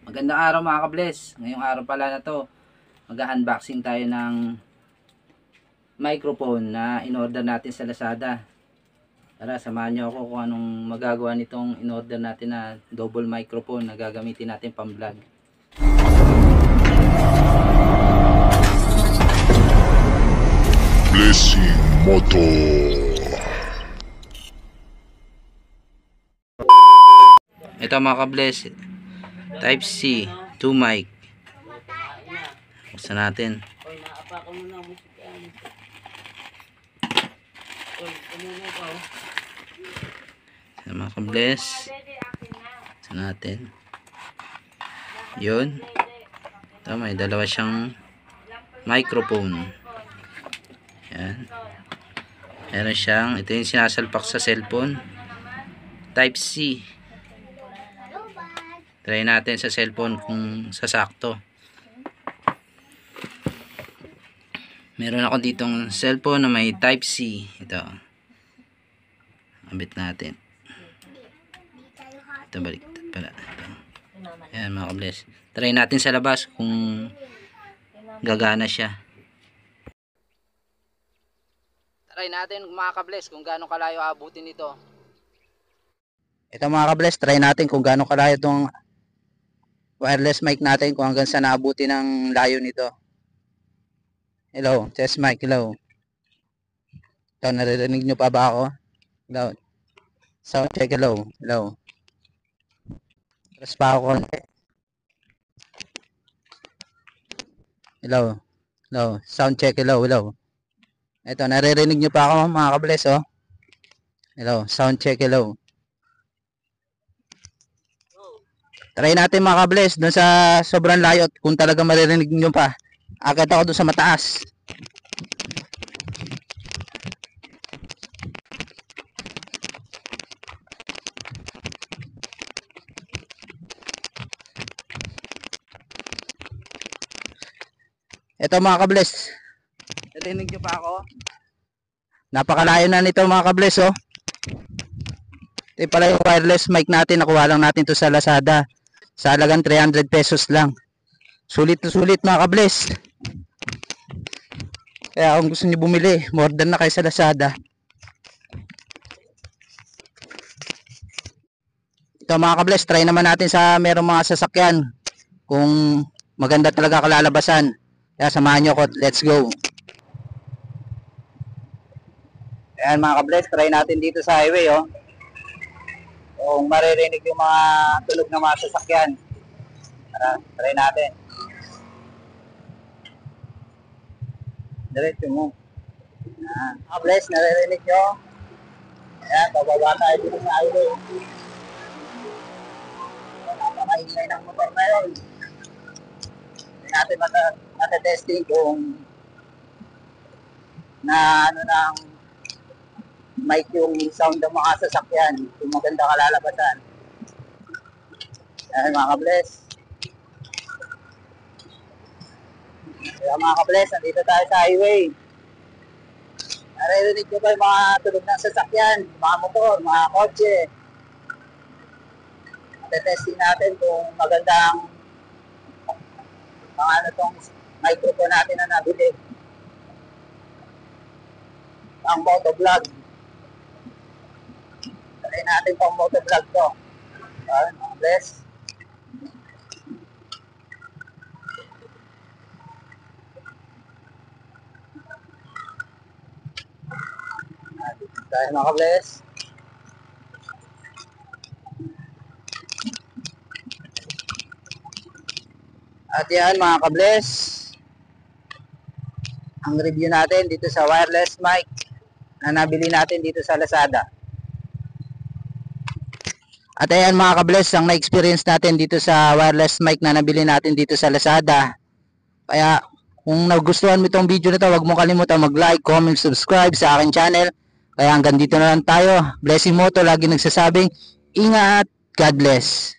Magandang araw mga ka-bless. Ngayong araw pala na to, mag-unboxing tayo ng microphone na in-order natin sa Lazada. Tara, samahan nyo ako kung anong magagawa nitong in-order natin na double microphone na gagamitin natin pang-vlog. Blessing Motor. Ito mga ka-bless, Type C, 2 mic. Buksan natin. Ito mga ka-bless. Buksan natin. Yun. Ito, may dalawa siyang microphone. Yan. Meron siyang, ito yung sinasalpak sa cellphone. Type C. Try natin sa cellphone kung sasakto. Meron ako ditong cellphone na may Type C. Ito. Abit natin. Ito, baliktad pala. Ito. Ayan mga ka-bless. Try natin sa labas kung gagana siya. Try natin mga ka-bless kung gaano kalayo abutin nito. Ito mga ka-bless, try natin kung gaano kalayo itong wireless mic natin, kung hanggang saan naabuti ng layo nito. Hello, test mic, hello. Ito, naririnig nyo pa ba ako? Hello. Sound check, hello. Hello. Press pa ako konti. Hello. Hello. Sound check, hello, hello. Ito, naririnig nyo pa ako mga ka-bless, oh. Hello, sound check, hello. Try natin mga ka-bless doon sa sobrang layo kung talaga maririnig nyo pa. Akit ako doon sa mataas. Ito mga ka-bless. Narinig nyo pa ako? Napakalayo na nito mga ka-bless, oh. Ito pala yung wireless mic natin. Nakuha lang natin to sa Lazada. Sa halagang 300 pesos lang. Sulit na sulit mga ka-bless. Kaya kung gusto niyo bumili, more than na kayo sa Lazada. Ito mga ka-bless, try naman natin sa merong mga sasakyan. Kung maganda talaga kalalabasan. Kaya samahan nyo ko, let's go. Ayan mga ka-bless, try natin dito sa highway, oh. Kung maririnig yung mga tunog ng mga sasakyan. Tara, try natin. Diretso mo. Ayan. Bless, naririnig nyo. Ayan, bababa tayo dito sa highway. Napakaingay ng motor na yun. Hindi natin matatesting kung na ano ng mic yung sound ng mga sasakyan, kung maganda kalalabasan. Ayan mga ka-bless. Kaya mga ka-bless, nandito tayo sa highway. Naririnig nyo ba yung mga tunog ng sasakyan, mga motor, mga kotse? Matetesting natin kung magandang mga ano tong microphone natin na nabili. Ang motovlog. Try natin pang motovlog to. Ayan, mga bless. Tayo mga bless. At yan mga ka-bless, ang review natin dito sa wireless mic na nabili natin dito sa Lazada. At ayan mga ka-bless, ang na-experience natin dito sa wireless mic na nabili natin dito sa Lazada. Kaya kung nagustuhan mo itong video na ito, huwag mo kalimutan mag-like, comment, subscribe sa aking channel. Kaya hanggang dito na lang tayo. Blessing Moto lagi nagsasabing, ingat, God bless.